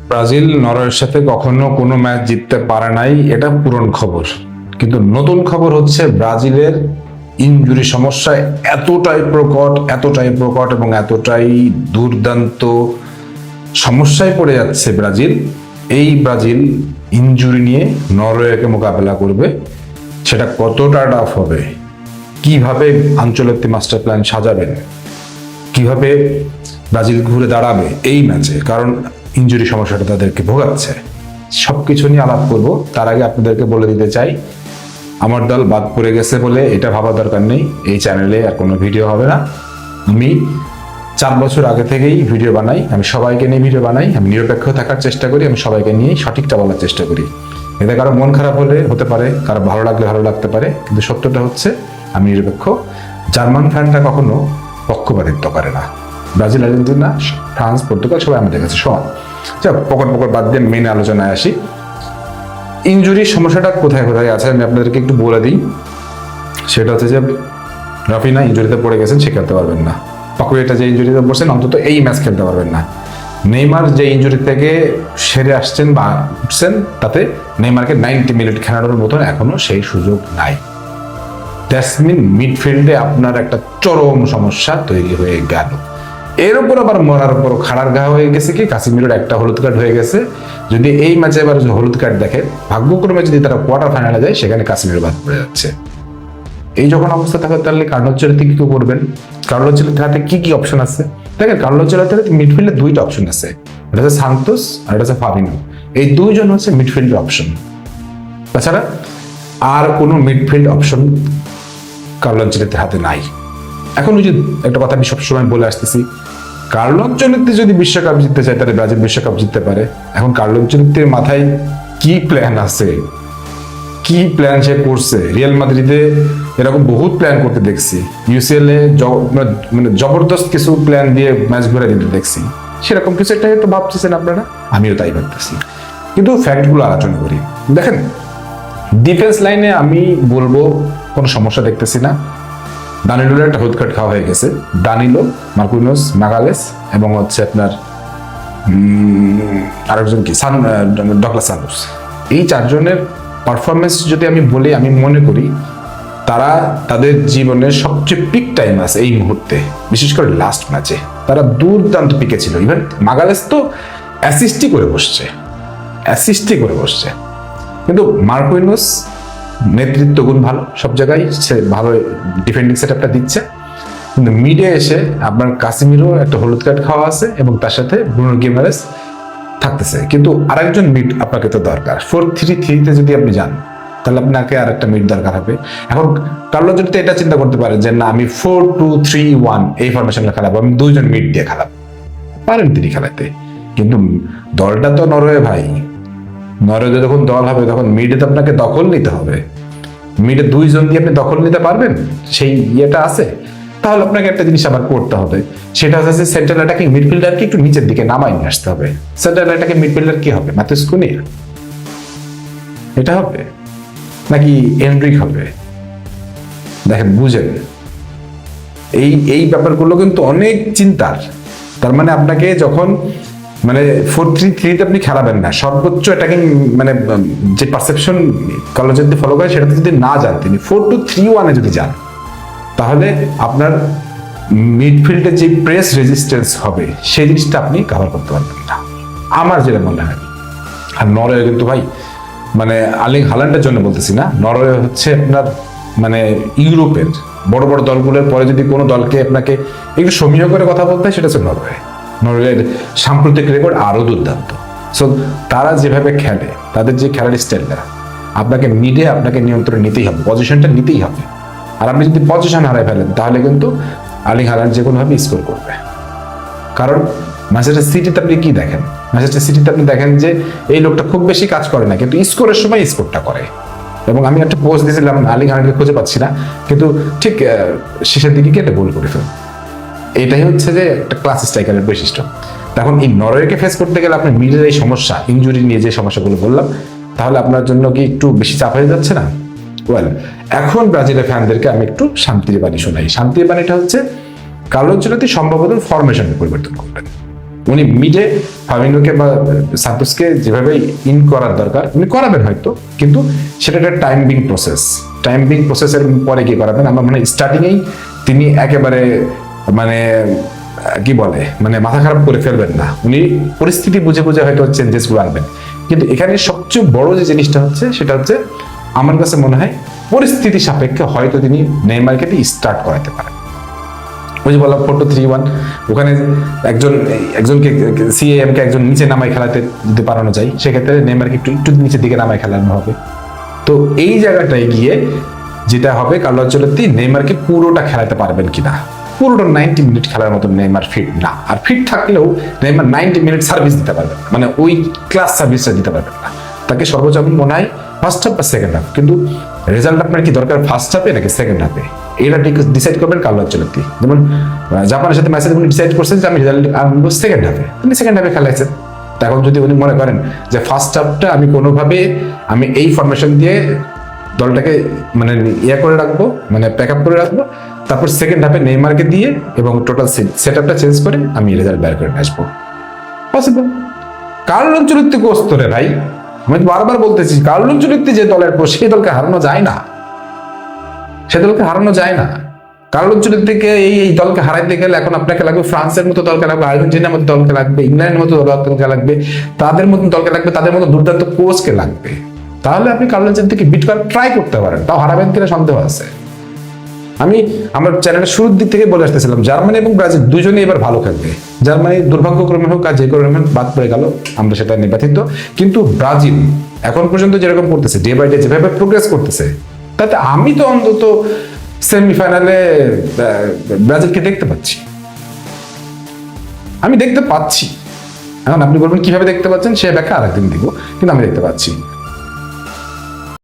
Brazil নরওয়ের সাথে কখনো কোনো ম্যাচ জিততে পারে নাই, এটা পুরনো খবর। কিন্তু নতুন খবর হচ্ছে ব্রাজিলের ইনজুরি সমস্যা এতটাই প্রকট এবং এতটাই দুর্দান্ত সমস্যায় পড়ে যাচ্ছে ব্রাজিল। এই ব্রাজিল ইনজুরি নিয়ে নরওয়েকে মোকাবেলা করবে, সেটা কতটা টাফ হবে, কিভাবে আঞ্চলিক মাস্টার প্ল্যান সাজাবেন, কিভাবে ব্রাজিল ঘুরে দাঁড়াবে এই ম্যাচে, কারণ ইনজুরি সমস্যাটা তাদেরকে ভোগাচ্ছে। সবকিছু নিয়ে আলাপ করব। তার আগে আপনাদেরকে বলে দিতে চাই, আমার দল বাদ পড়ে গেছে বলে এটা ভাবার দরকার নেই, এই চ্যানেলে আর কোনো ভিডিও হবে না। আমি 4 বছর আগে থেকেই ভিডিও বানাই, আমি সবাইকে নিয়ে ভিডিও বানাই, আমি নিরপেক্ষ থাকার চেষ্টা করি, আমি সবাইকে নিয়ে সঠিকটা বলার চেষ্টা করি। এতে কারো মন খারাপ হলে হতে পারে, কারো ভালো লাগলে ভালো লাগতে পারে, কিন্তু সত্যটা হচ্ছে আমি নিরপেক্ষ। জার্মান ফ্যানরা কখনো পক্ষপাতিত্ব করে না। ব্রাজিল, আর্জেন্টিনা, ফ্রান্স, পর্তুগাল সবাই আমাদের কাছে সমান। পকট বাদ দিয়ে মেন আলোচনায় আসি। ইনজুরির সমস্যাটা কোথায় কোথায় আছে আমি আপনাদেরকে একটু বলে দিই। সেটা হচ্ছে যে রাফিনা ইনজুরিতে পড়ে গেছেন, সে খেলতে পারবেন না। পাকুয়েটা যে ইনজুরিতে পড়ছেন, অন্তত এই ম্যাচ খেলতে পারবেন না। নেইমার যে ইনজুরি থেকে সেরে আসছেন বা উঠছেন, তাতে নেইমারকে 90 মিনিট খেলানোর মতন এখনো সেই সুযোগ নাই। দ্যাটস মিন মিডফিল্ডে আপনার একটা চরম সমস্যা তৈরি হয়ে গেল। এর উপর আবার মরার উপর খাড়ার ঘা হয়ে গেছে কি, কাসিমিরোর একটা হলুদ কার্ড হয়ে গেছে। যদি এই ম্যাচে এবার হলুদ কার্ড দেখে, ভাগ্যক্রমে যদি তারা কোয়ার্টার ফাইনালে যায়, সেখানে কাসিমিরো বাদ পড়ে যাচ্ছে। এই যখন অবস্থা থাকে, তাহলে কার্লো আনচেলত্তি কি করবেন? কার্লো আনচেলত্তির হাতে কি অপশন আছে? দেখেন, কার্লো আনচেলত্তির মিডফিল্ডে 2টা অপশন আছে, এটা হচ্ছে সান্তোস আর এটা হচ্ছে ফাবিনো। এই 2 জন হচ্ছে মিডফিল্ডের অপশন। তাছাড়া আর কোনো মিডফিল্ড অপশন কার্লো আনচেলত্তির হাতে নাই। এখন ওই যে একটা কথা আমি সবসময় বলে আসতেছি, কার্লো আনচেলত্তি যদি বিশ্বকাপ জিততে চায়, তাহলে ব্রাজিল বিশ্বকাপ জিততে পারে। এখন কার্লো আনচেলত্তির মাথায় কি প্ল্যান আছে, কি প্ল্যান সে করছে? রিয়াল মাদ্রিদে এরকম বহুত প্ল্যান করতে দেখছি, ইউসিএল এ মানে জবরদস্ত কিছু প্ল্যান দিয়ে ম্যাচ ঘুরে দিতে দেখছি। সেরকম কিছু একটা তো ভাবতেছেন আপনারা, আমিও তাই ভাবতেছি। কিন্তু ফ্যাক্টগুলো আলোচনা করি। দেখেন, ডিফেন্স লাইনে আমি বলবো কোনো সমস্যা দেখতেছি না। দানিলোর একটা হলুদ কার্ড খাওয়া হয়ে গেছে। দানিলো, মার্কুইনোস, মাগালেস এবং হচ্ছে আপনার আরেকজন কি ডগলাস সান্তোস, এই 4 জনের পারফরমেন্স যদি আমি বলি, আমি মনে করি তারা তাদের জীবনের সবচেয়ে পিক টাইম আছে এই মুহূর্তে, বিশেষ করে লাস্ট ম্যাচে তারা দুর্দান্ত পিকে ছিল। ইভেন মাগালেস তো অ্যাসিস্টই করে বসছে। কিন্তু মার্কুইনোস নেতৃত্ব গুণ ভালো, সব জায়গায় সে ভালো ডিফেন্ডিং সেটআপটা দিচ্ছে। কিন্তু মিডে এসে আপনার কাসিমিরো একটা হলুদ কার্ড খাওয়া আছে এবং তার সাথে ব্রুনো গিমারেস থাকতেছে। কিন্তু আরেকজন মিড আপনাকে তো দরকার। 4-3-3-তে যদি আপনি যান, তাহলে আপনাকে আর একটা মিড দরকার হবে। এখন কার্লো যদি এটা চিন্তা করতে পারে যে না, আমি 4-2-3-1 এই ফরমেশনে খেলাবো, আমি 2 জন মিড দিয়ে খেলাবো, পারেন তিনি খেলাতে। কিন্তু দলটা তো নরওয়ে ভাই, নরওয়ে যখন দল হবে তখন মিডে তো আপনাকে দখল নিতে হবে। মিডে 2 জন দিয়ে আপনি দখল নিতে পারবেন? সেই ইয়েটা আছে? তাহলে আপনাকে একটা জিনিস আবার করতে হবে, সেটা হচ্ছে সেন্ট্রাল অ্যাটাকিং মিডফিল্ডারকে একটু নিচের দিকে নামাই নিয়ে আসতে হবে। সেন্ট্রাল অ্যাটাকিং মিডফিল্ডার কি হবে? ম্যাথিউস কুনিয়া এটা হবে নাকি এনরিক হবে? দেখেন, বুঝেন, এই ব্যাপারগুলো কিন্তু অনেক চিন্তার। তার মানে আপনাকে যখন 4-3-3-তে আপনি খেলাবেন না, সর্বোচ্চ অ্যাটাকিং মানে যে পারসেপশন কার্লো যদি ফলো করে, সেটাতে যদি না যান, তিনি 4-2-3-1-এ যদি যান, তাহলে আপনার মিডফিল্ডে যে প্রেস রেজিস্ট্যান্স হবে, সেই জিনিসটা আপনি কভার করতে পারবেন না, আমার যেটা মনে হয়। আর নরওয়ে কিন্তু ভাই, আর্লিং হাল্যান্ডের জন্য বলতেছি না, নরওয়ে হচ্ছে আপনার ইউরোপের বড় বড় দলগুলোর পরে যদি কোনো দলকে আপনাকে একটু সমীহ করে কথা বলতে হয়, সেটা হচ্ছে নরওয়ের সাম্প্রতিক রেকর্ড আরো দুর্দান্ত। সো তারা যেভাবে খেলে, তাদের যে খেলার স্টাইলটা, আপনাকে মিডে আপনাকে নিয়ন্ত্রণ নিতেই হবে, পজিশনটা নিতেই হবে। আর আপনি যদি পজিশন হারাই ফেলেন, তাহলে কিন্তু আর্লিং হাল্যান্ড যে কোনোভাবে স্কোর করবে। কারণ ম্যানচেস্টার সিটিতে আপনি কি দেখেন? ম্যানচেস্টার সিটিতে আপনি দেখেন যে এই লোকটা খুব বেশি কাজ করে না, কিন্তু স্কোরের সময় স্কোরটা করে। এবং আমি একটা পোস্ট দিয়েছিলাম, আর্লিং হাল্যান্ডকে খুঁজে পাচ্ছি না, কিন্তু ঠিক শেষের দিকে কি একটা গোল করে ফেল। এটাই হচ্ছে যে একটা ক্লাস স্ট্রাইকারের বৈশিষ্ট্য। তখন এই নরওয়েকে ফেস করতে গেলে আপনার মিডের এই সমস্যা, ইনজুরি নিয়ে যে সমস্যাগুলো বললাম, তাহলে আপনার জন্য কি একটু বেশি চাপ হয়ে যাচ্ছে না? ওয়েল, এখন ব্রাজিলের ফ্যানদেরকে আমি একটু শান্তির বাণী শোনাই। শান্তির বাণীটা হচ্ছে, কার্লো আনচেলত্তি সম্ভবত ফরমেশন পরিবর্তন করবেন। উনি মিডে ফার্মিনোকে বা সান্তোসকে যেভাবে ইন করার দরকার উনি করাবেন হয়তো, কিন্তু সেটা একটা টাইম বিং প্রসেসের পরে কি করাবেন। আমার মনে হয় স্টার্টিংয়েই তিনি একেবারে মানে কি বলে মানে মাথা খারাপ করে ফেলবেন না, উনি পরিস্থিতি বুঝে বুঝে হয়তো চেঞ্জেস গুলো আনবেন। কিন্তু এখানে সবচেয়ে বড় যে জিনিসটা হচ্ছে সেটা হচ্ছে আমার কাছে মনে হয় পরিস্থিতি সাপেক্ষে হয়তো তিনি নেইমারকে দিয়ে স্টার্ট করাতে পারেন। ওই যে বললাম 4-2-3-1, ওখানে একজনকে সিএএম কে একজন নিচে নামায় খেলাতে যদি পারানো যায়, সেক্ষেত্রে নেইমারকে একটু একটু নিচের দিকে নামায় খেলানো হবে। তো এই জায়গাটায় গিয়ে যেটা হবে, কার্লো আনচেলত্তি নেইমারকে পুরোটা খেলাতে পারবেন কিনা, পুরোটা 90 মিনিট খেলার মতো নেইমার ফিট না। আর ফিট থাকলেও নেইমার 90 মিনিট সার্ভিস দিতে পারবেন, মানে ওই ক্লাস সার্ভিসটা দিতে পারবেন না। তাকে সর্বোচ্চ আমি মনে হয় ফার্স্ট হাফ বা সেকেন্ড হাফ, কিন্তু রেজাল্ট আপনার কি দরকার ফার্স্ট হাফে নাকি সেকেন্ড হাফে, এটা ডিসাইড করবেন কার্লো আনচেলত্তি। যেমন জাপানের সাথে ম্যাচে উনি ডিসাইড করছেন যে আমি রেজাল্ট আনবো সেকেন্ড হাফে, তিনি সেকেন্ড হাফে খেলাইছেন। এখন যদি উনি মনে করেন যে ফার্স্ট হাফটা আমি কোনোভাবে আমি এই ফরমেশন দিয়ে দলটাকে মানে করে রাখবো, মানে প্যাক আপ করে রাখবো, তারপর সেকেন্ড হাফে নেইমারকে দিয়ে এবং টোটাল সেট আপটা চেঞ্জ করে আমি রেজাল্ট বের করে আসবো, পসিবল। কার্লো আনচেলত্তি কোচ রে ভাই, আমি বারবার বলতেছি কার্লো আনচেলত্তি যে দলের কোচ সেই দলকে হারানো যায় না, সে দলকে হারানো যায় না। কার্লো আনচেলত্তিকে এই দলকে হারাইতে গেলে এখন আপনাকে লাগবে ফ্রান্সের মতো দলকে লাগবে, আর্জেন্টিনার মতো দলকে লাগবে, ইংল্যান্ডের মতো দলকে লাগবে, তাদের মতন দলকে লাগবে, তাদের মতো দুর্দান্ত কোচকে লাগবে। তাহলে আপনি কার্লো আনচেলত্তিকে বিট করার ট্রাই করতে পারেন, তাও হারাবেন কিনা সন্দেহ আছে। আমি আমার চ্যানেলের শুরুর দিক থেকে বলে আসতেছিলাম জার্মানি এবং ব্রাজিল দুজনেই এবার ভালো খেলবে। জার্মানি দুর্ভাগ্যক্রমে হোক আর যে কারণে বাদ পড়ে গেল, আমরা সেটা নির্বাচিত, কিন্তু ব্রাজিল এখন পর্যন্ত যেরকম করতেছে, ডে বাই ডে যেভাবে প্রোগ্রেস করতেছে, তাতে আমি তো অন্তত সেমিফাইনালে ব্রাজিলকে দেখতে পাচ্ছি, আমি দেখতে পাচ্ছি। এখন আপনি বলবেন কিভাবে দেখতে পাচ্ছেন, সে ব্যাখ্যা আরেকদিন দিব, কিন্তু আমি দেখতে পাচ্ছি।